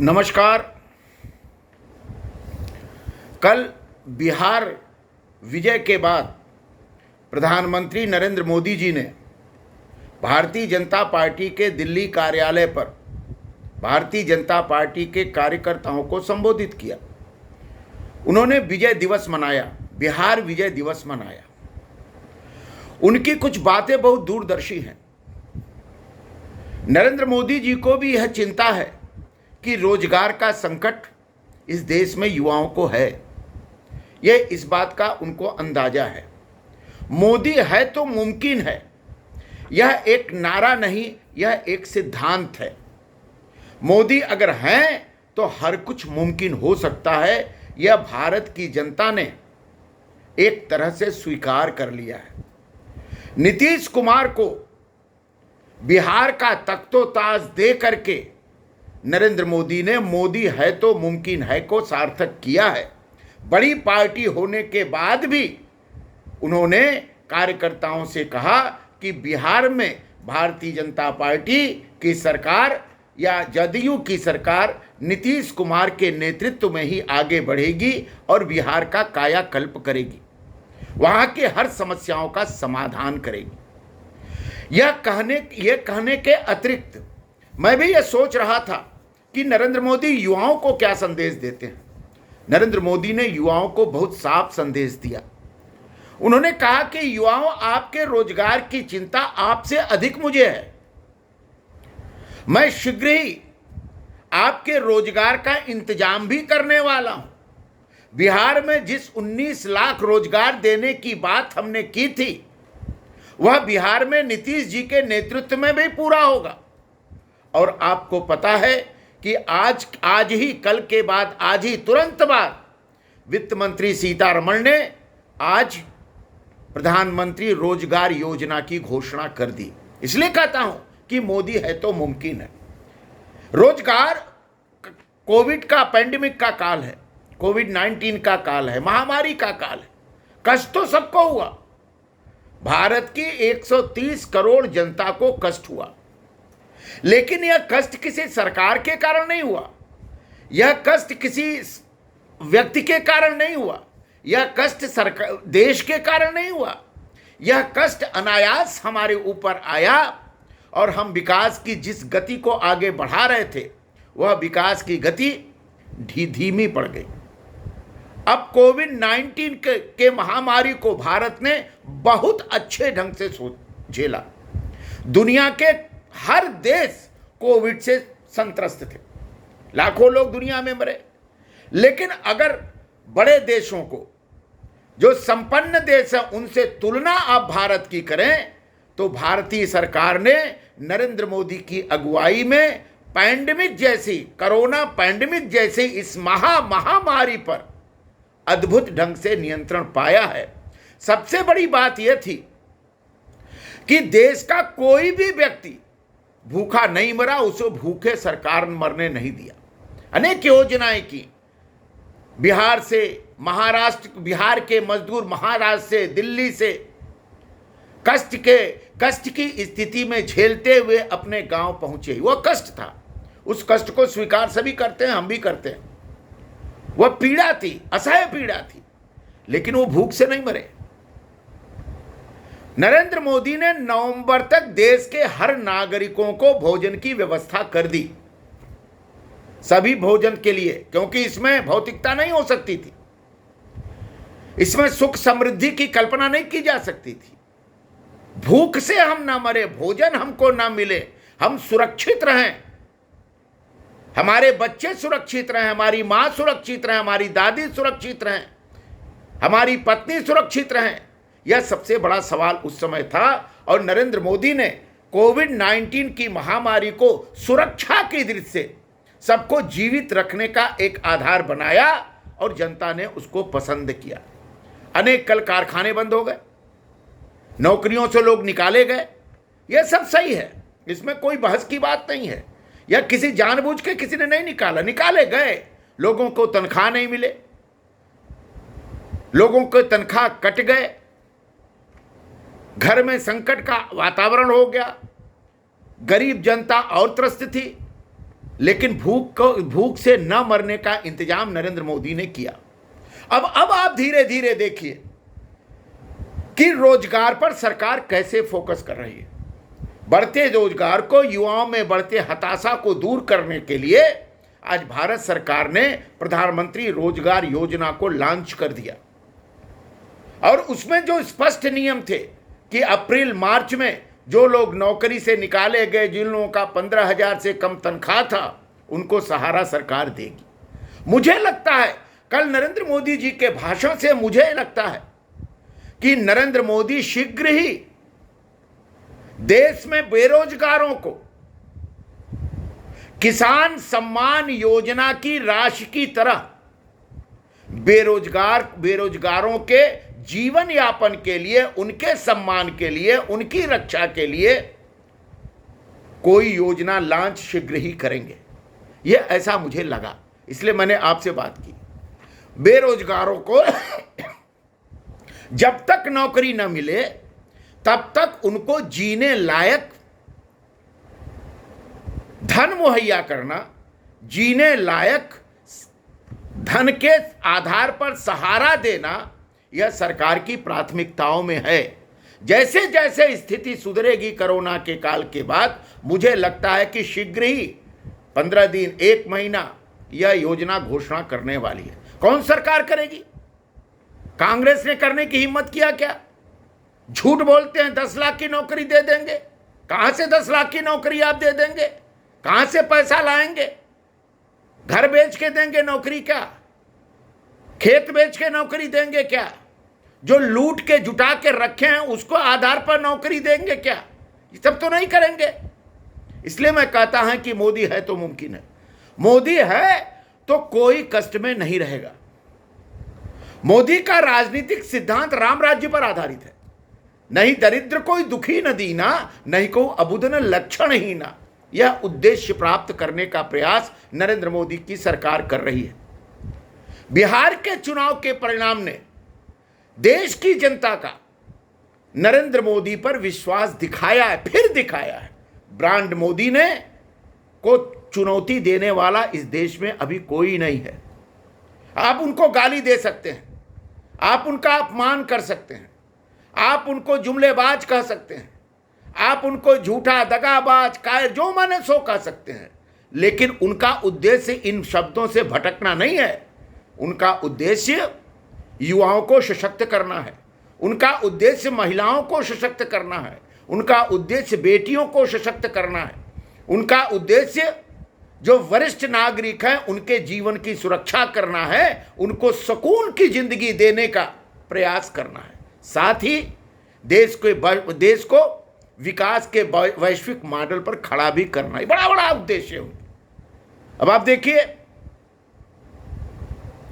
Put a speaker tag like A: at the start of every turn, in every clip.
A: नमस्कार। कल बिहार विजय के बाद प्रधानमंत्री नरेंद्र मोदी जी ने भारतीय जनता पार्टी के दिल्ली कार्यालय पर भारतीय जनता पार्टी के कार्यकर्ताओं को संबोधित किया। उन्होंने विजय दिवस मनाया, बिहार विजय दिवस मनाया। उनकी कुछ बातें बहुत दूरदर्शी हैं। नरेंद्र मोदी जी को भी यह चिंता है कि रोजगार का संकट इस देश में युवाओं को है। यह इस बात का उनको अंदाजा है। मोदी है तो मुमकिन है, यह एक नारा नहीं, यह एक सिद्धांत है। मोदी अगर हैं तो हर कुछ मुमकिन हो सकता है। यह भारत की जनता ने एक तरह से स्वीकार कर लिया है। नीतीश कुमार को बिहार का तख्तोताज दे करके नरेंद्र मोदी ने मोदी है तो मुमकिन है को सार्थक किया है। बड़ी पार्टी होने के बाद भी उन्होंने कार्यकर्ताओं से कहा कि बिहार में भारतीय जनता पार्टी की सरकार या जदयू की सरकार नीतीश कुमार के नेतृत्व में ही आगे बढ़ेगी और बिहार का कायाकल्प करेगी, वहां के हर समस्याओं का समाधान करेगी। यह कहने के अतिरिक्त मैं भी यह सोच रहा था कि नरेंद्र मोदी युवाओं को क्या संदेश देते हैं। नरेंद्र मोदी ने युवाओं को बहुत साफ संदेश दिया। उन्होंने कहा कि युवाओं, आपके रोजगार की चिंता आपसे अधिक मुझे है। मैं शीघ्र ही आपके रोजगार का इंतजाम भी करने वाला हूं। बिहार में जिस 19 लाख रोजगार देने की बात हमने की थी, वह बिहार में नीतीश जी के नेतृत्व में भी पूरा होगा। और आपको पता है कि आज ही, कल के बाद, आज ही तुरंत बाद वित्त मंत्री सीतारमण ने आज प्रधानमंत्री रोजगार योजना की घोषणा कर दी। इसलिए कहता हूं कि मोदी है तो मुमकिन है। रोजगार, कोविड का, पैंडेमिक का काल है, कोविड-19 का काल है, महामारी का काल है। कष्ट तो सबको हुआ। भारत की 130 करोड़ जनता को कष्ट हुआ, लेकिन यह कष्ट किसी सरकार के कारण नहीं हुआ, यह कष्ट किसी व्यक्ति के कारण नहीं हुआ, यह कष्ट देश के कारण नहीं हुआ। यह कष्ट अनायास हमारे ऊपर आया और हम विकास की जिस गति को आगे बढ़ा रहे थे, वह विकास की गति धीमी पड़ गई। अब कोविड-19 के महामारी को भारत ने बहुत अच्छे ढंग से झेला। दुनिया के हर देश कोविड से संत्रस्त थे, लाखों लोग दुनिया में मरे। लेकिन अगर बड़े देशों को, जो संपन्न देश हैं, उनसे तुलना आप भारत की करें तो भारतीय सरकार ने नरेंद्र मोदी की अगुवाई में पैंडेमिक जैसी, कोरोना पैंडेमिक जैसी इस महामारी पर अद्भुत ढंग से नियंत्रण पाया है। सबसे बड़ी बात यह थी कि देश का कोई भी व्यक्ति भूखा नहीं मरा, उसे भूखे सरकार ने मरने नहीं दिया। अनेक योजनाएं की। बिहार से महाराष्ट्र, बिहार के मजदूर महाराष्ट्र से, दिल्ली से कष्ट की स्थिति में झेलते हुए अपने गांव पहुंचे। वह कष्ट था, उस कष्ट को स्वीकार सभी करते हैं, हम भी करते हैं। वह पीड़ा थी, असह्य पीड़ा थी, लेकिन वो भूख से नहीं मरे। नरेंद्र मोदी ने नवंबर तक देश के हर नागरिकों को भोजन की व्यवस्था कर दी, सभी भोजन के लिए, क्योंकि इसमें भौतिकता नहीं हो सकती थी, इसमें सुख समृद्धि की कल्पना नहीं की जा सकती थी। भूख से हम ना मरे, भोजन हमको ना मिले, हम सुरक्षित रहें, हमारे बच्चे सुरक्षित रहें, हमारी मां सुरक्षित रहें, हमारी दादी सुरक्षित रहें, हमारी पत्नी सुरक्षित रहें, यह सबसे बड़ा सवाल उस समय था। और नरेंद्र मोदी ने कोविड-19 की महामारी को सुरक्षा की दृष्टि से सबको जीवित रखने का एक आधार बनाया और जनता ने उसको पसंद किया। अनेक कल कारखाने बंद हो गए, नौकरियों से लोग निकाले गए। यह सब सही है, इसमें कोई बहस की बात नहीं है। यह किसी जानबूझ के किसी ने नहीं निकाला, निकाले गए। लोगों को तनख्वाह नहीं मिले, लोगों के तनख्वाह कट गए, घर में संकट का वातावरण हो गया, गरीब जनता और त्रस्त थी। लेकिन भूख से न मरने का इंतजाम नरेंद्र मोदी ने किया। अब आप धीरे धीरे देखिए कि रोजगार पर सरकार कैसे फोकस कर रही है। बढ़ते रोजगार को, युवाओं में बढ़ते हताशा को दूर करने के लिए आज भारत सरकार ने प्रधानमंत्री रोजगार योजना को लॉन्च कर दिया। और उसमें जो स्पष्ट नियम थे कि अप्रैल मार्च में जो लोग नौकरी से निकाले गए, जिन लोगों का 15,000 से कम तनख्वाह था, उनको सहारा सरकार देगी। मुझे लगता है कल नरेंद्र मोदी जी के भाषण से मुझे लगता है कि नरेंद्र मोदी शीघ्र ही देश में बेरोजगारों को किसान सम्मान योजना की राशि की तरह बेरोजगारों के जीवन यापन के लिए, उनके सम्मान के लिए, उनकी रक्षा के लिए कोई योजना लॉन्च शीघ्र ही करेंगे। यह ऐसा मुझे लगा, इसलिए मैंने आपसे बात की। बेरोजगारों को जब तक नौकरी न मिले तब तक उनको जीने लायक धन मुहैया करना, जीने लायक धन के आधार पर सहारा देना, यह सरकार की प्राथमिकताओं में है। जैसे जैसे स्थिति सुधरेगी कोरोना के काल के बाद, मुझे लगता है कि शीघ्र ही 15 दिन, 1 महीना यह योजना घोषणा करने वाली है। कौन सरकार करेगी? कांग्रेस ने करने की हिम्मत किया क्या? झूठ बोलते हैं 10 लाख की नौकरी दे देंगे। कहां से 10 लाख की नौकरी आप दे देंगे? कहां से पैसा लाएंगे? घर बेच के देंगे नौकरी क्या? खेत बेच के नौकरी देंगे क्या? जो लूट के जुटा के रखे हैं उसको आधार पर नौकरी देंगे क्या? ये सब तो नहीं करेंगे। इसलिए मैं कहता हूं कि मोदी है तो मुमकिन है। मोदी है तो कोई कष्ट में नहीं रहेगा। मोदी का राजनीतिक सिद्धांत राम राज्य पर आधारित है। नहीं दरिद्र कोई दुखी न दीना, नहीं को अबुदन लक्षण ही ना। यह उद्देश्य प्राप्त करने का प्रयास नरेंद्र मोदी की सरकार कर रही है। बिहार के चुनाव के परिणाम ने देश की जनता का नरेंद्र मोदी पर विश्वास दिखाया है, फिर दिखाया है। ब्रांड मोदी ने को चुनौती देने वाला इस देश में अभी कोई नहीं है। आप उनको गाली दे सकते हैं, आप उनका अपमान कर सकते हैं, आप उनको जुमलेबाज कह सकते हैं, आप उनको झूठा, दगाबाज, कायर, जो माने सो कह सकते हैं, लेकिन उनका उद्देश्य इन शब्दों से भटकना नहीं है। उनका उद्देश्य युवाओं को सशक्त करना है, उनका उद्देश्य महिलाओं को सशक्त करना है, उनका उद्देश्य बेटियों को सशक्त करना है, उनका उद्देश्य जो वरिष्ठ नागरिक हैं उनके जीवन की सुरक्षा करना है, उनको सुकून की जिंदगी देने का प्रयास करना है। साथ ही देश को विकास के वैश्विक मॉडल पर खड़ा भी करना है। बड़ा बड़ा उद्देश्य है। अब आप देखिए,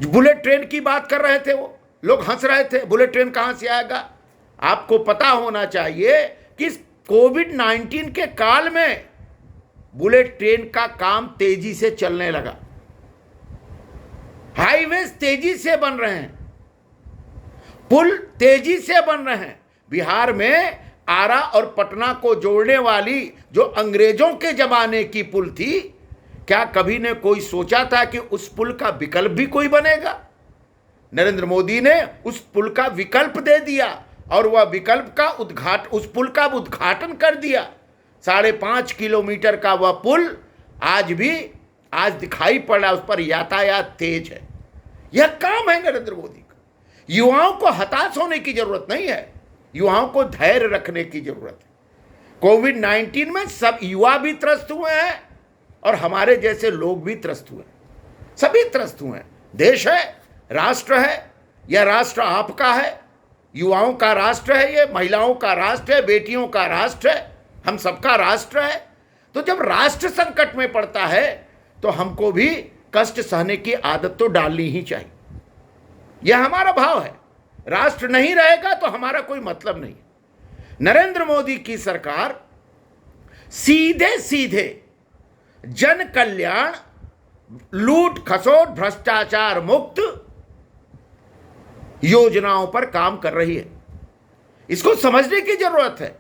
A: बुलेट ट्रेन की बात कर रहे थे, वो लोग हंस रहे थे, बुलेट ट्रेन कहां से आएगा? आपको पता होना चाहिए कि कोविड-19 के काल में बुलेट ट्रेन का काम तेजी से चलने लगा। हाईवेज तेजी से बन रहे हैं, पुल तेजी से बन रहे हैं। बिहार में आरा और पटना को जोड़ने वाली जो अंग्रेजों के जमाने की पुल थी, क्या कभी ने कोई सोचा था कि उस पुल का विकल्प भी कोई बनेगा? नरेंद्र मोदी ने उस पुल का विकल्प दे दिया और वह विकल्प का उस पुल का उद्घाटन कर दिया। 5.5 किलोमीटर का वह पुल आज दिखाई पड़ रहा है, उस पर यातायात तेज है। यह काम है नरेंद्र मोदी का। युवाओं को हताश होने की जरूरत नहीं है, युवाओं को धैर्य रखने की जरूरत है। कोविड-19 में सब युवा भी त्रस्त हुए हैं और हमारे जैसे लोग भी त्रस्त हुए, सभी त्रस्त हुए हैं। देश है, राष्ट्र है, यह राष्ट्र आपका है, युवाओं का राष्ट्र है, ये महिलाओं का राष्ट्र है, बेटियों का राष्ट्र है, हम सबका राष्ट्र है। तो जब राष्ट्र संकट में पड़ता है तो हमको भी कष्ट सहने की आदत तो डालनी ही चाहिए। यह हमारा भाव है। राष्ट्र नहीं रहेगा तो हमारा कोई मतलब नहीं। नरेंद्र मोदी की सरकार सीधे सीधे जन कल्याण, लूट खसोट, भ्रष्टाचार मुक्त योजनाओं पर काम कर रही है। इसको समझने की जरूरत है।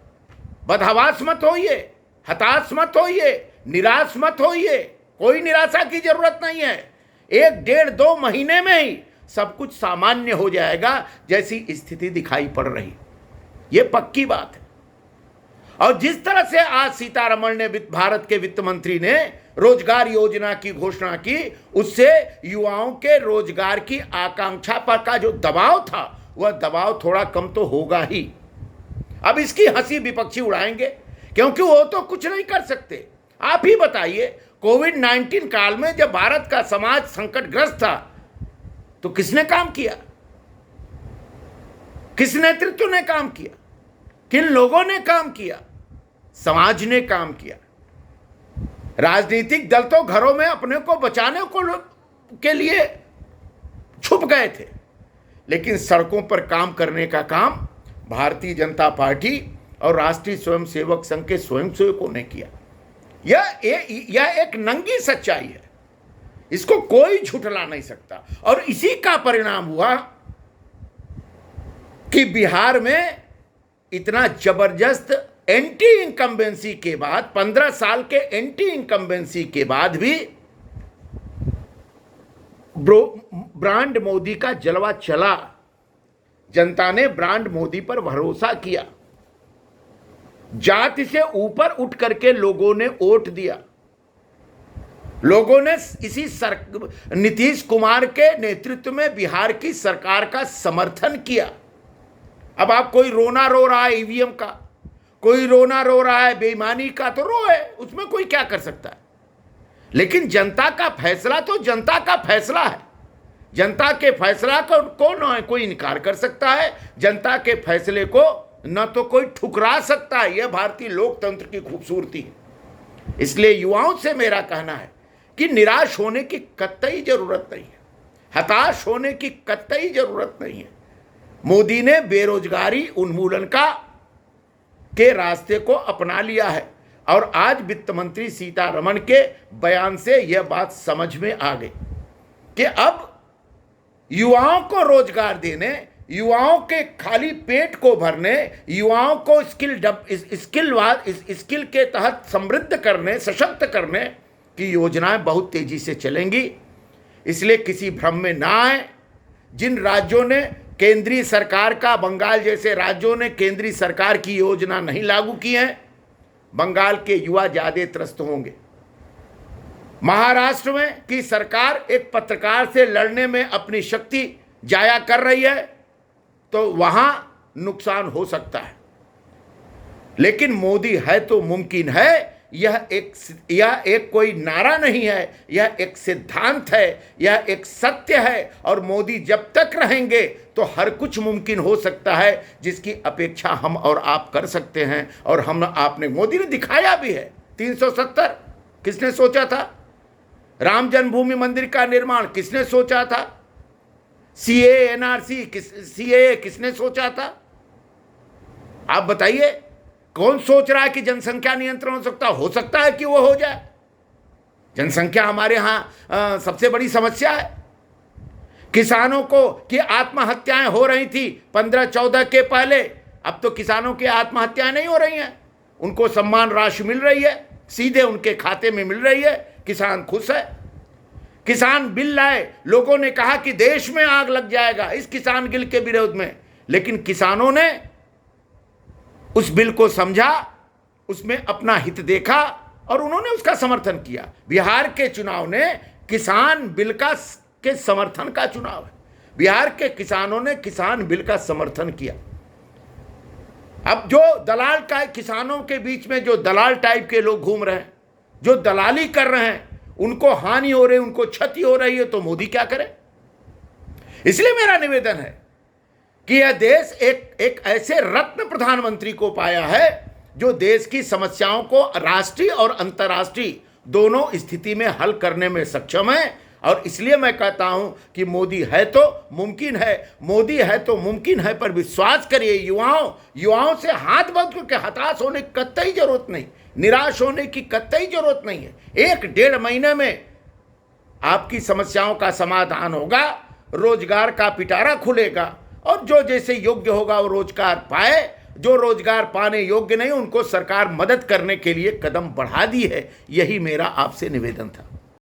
A: बदहवास मत होइए, हताश मत होइए, निराश मत होइए। कोई निराशा की जरूरत नहीं है। 1-1.5-2 महीने में ही सब कुछ सामान्य हो जाएगा जैसी स्थिति दिखाई पड़ रही, ये पक्की बात है। और जिस तरह से आज सीतारमण ने भारत के वित्त मंत्री ने रोजगार योजना की घोषणा की, उससे युवाओं के रोजगार की आकांक्षा पर का जो दबाव था वह दबाव थोड़ा कम तो होगा ही। अब इसकी हंसी विपक्षी उड़ाएंगे क्योंकि वो तो कुछ नहीं कर सकते। आप ही बताइए, कोविड-19 काल में जब भारत का समाज संकटग्रस्त था तो किसने काम किया? किस नेतृत्व ने काम किया? किन लोगों ने काम किया? समाज ने काम किया। राजनीतिक दल तो घरों में अपने को बचाने के लिए छुप गए थे, लेकिन सड़कों पर काम करने का काम भारतीय जनता पार्टी और राष्ट्रीय स्वयंसेवक संघ के स्वयंसेवकों ने किया। यह एक नंगी सच्चाई है, इसको कोई झुठला नहीं सकता। और इसी का परिणाम हुआ कि बिहार में इतना जबरदस्त एंटी इनकम्बेंसी के बाद, 15 साल के एंटी इनकम्बेंसी के बाद भी ब्रांड मोदी का जलवा चला। जनता ने ब्रांड मोदी पर भरोसा किया, जाति से ऊपर उठ करके लोगों ने वोट दिया। लोगों ने इसी नीतीश कुमार के नेतृत्व में बिहार की सरकार का समर्थन किया। अब आप कोई रोना रो रहा है ईवीएम का, कोई रोना रो रहा है बेईमानी का, तो रोए, उसमें कोई क्या कर सकता है। लेकिन जनता का फैसला तो जनता का फैसला है। जनता के फैसला को न कोई इनकार कर सकता है, जनता के फैसले को न तो कोई ठुकरा सकता है। यह भारतीय लोकतंत्र की खूबसूरती है। इसलिए युवाओं से मेरा कहना है कि निराश होने की कतई जरूरत नहीं है, हताश होने की कतई जरूरत नहीं है। मोदी ने बेरोजगारी उन्मूलन के रास्ते को अपना लिया है और आज वित्त मंत्री सीतारमण के बयान से यह बात समझ में आ गई कि अब युवाओं को रोजगार देने, युवाओं के खाली पेट को भरने, युवाओं को स्किल के तहत समृद्ध करने, सशक्त करने की योजनाएं बहुत तेजी से चलेंगी। इसलिए किसी भ्रम में ना आए। जिन राज्यों ने केंद्रीय सरकार का, बंगाल जैसे राज्यों ने केंद्रीय सरकार की योजना नहीं लागू की है, बंगाल के युवा ज्यादा त्रस्त होंगे। महाराष्ट्र में की सरकार एक पत्रकार से लड़ने में अपनी शक्ति जाया कर रही है, तो वहां नुकसान हो सकता है। लेकिन मोदी है तो मुमकिन है, यह एक कोई नारा नहीं है, यह एक सिद्धांत है, यह एक सत्य है। और मोदी जब तक रहेंगे तो हर कुछ मुमकिन हो सकता है, जिसकी अपेक्षा हम और आप कर सकते हैं। और आपने, मोदी ने दिखाया भी है। 370 किसने सोचा था? राम जन्मभूमि मंदिर का निर्माण किसने सोचा था? सीए एनआरसी सीए किसने सोचा था? आप बताइए, कौन सोच रहा है कि जनसंख्या नियंत्रण हो सकता है कि वो हो जाए? जनसंख्या हमारे यहाँ सबसे बड़ी समस्या है। किसानों को की आत्महत्याएं हो रही थी 15-14 के पहले, अब तो किसानों की आत्महत्याएं नहीं हो रही हैं। उनको सम्मान राशि मिल रही है, सीधे उनके खाते में मिल रही है, किसान खुश है। किसान बिल लाए, लोगों ने कहा कि देश में आग लग जाएगा इस किसान बिल के विरोध में, लेकिन किसानों ने उस बिल को समझा, उसमें अपना हित देखा और उन्होंने उसका समर्थन किया। बिहार के चुनाव ने किसान बिल के समर्थन का चुनाव है। बिहार के किसानों ने किसान बिल का समर्थन किया। अब जो दलाल का किसानों के बीच में जो दलाल टाइप के लोग घूम रहे हैं, जो दलाली कर रहे हैं, उनको हानि हो रही, उनको क्षति हो रही है, तो मोदी क्या करे? इसलिए मेरा निवेदन है कि यह देश एक ऐसे रत्न प्रधानमंत्री को पाया है जो देश की समस्याओं को राष्ट्रीय और अंतर्राष्ट्रीय दोनों स्थिति में हल करने में सक्षम है। और इसलिए मैं कहता हूं कि मोदी है तो मुमकिन है, मोदी है तो मुमकिन है। पर विश्वास करिए, युवाओं से हाथ बांध करके हताश होने की कतई जरूरत नहीं, निराश होने की कतई जरूरत नहीं है। 1-1.5 महीने में आपकी समस्याओं का समाधान होगा, रोजगार का पिटारा खुलेगा और जो जैसे योग्य होगा वो रोजगार पाए। जो रोजगार पाने योग्य नहीं, उनको सरकार मदद करने के लिए कदम बढ़ा दी है। यही मेरा आपसे निवेदन था।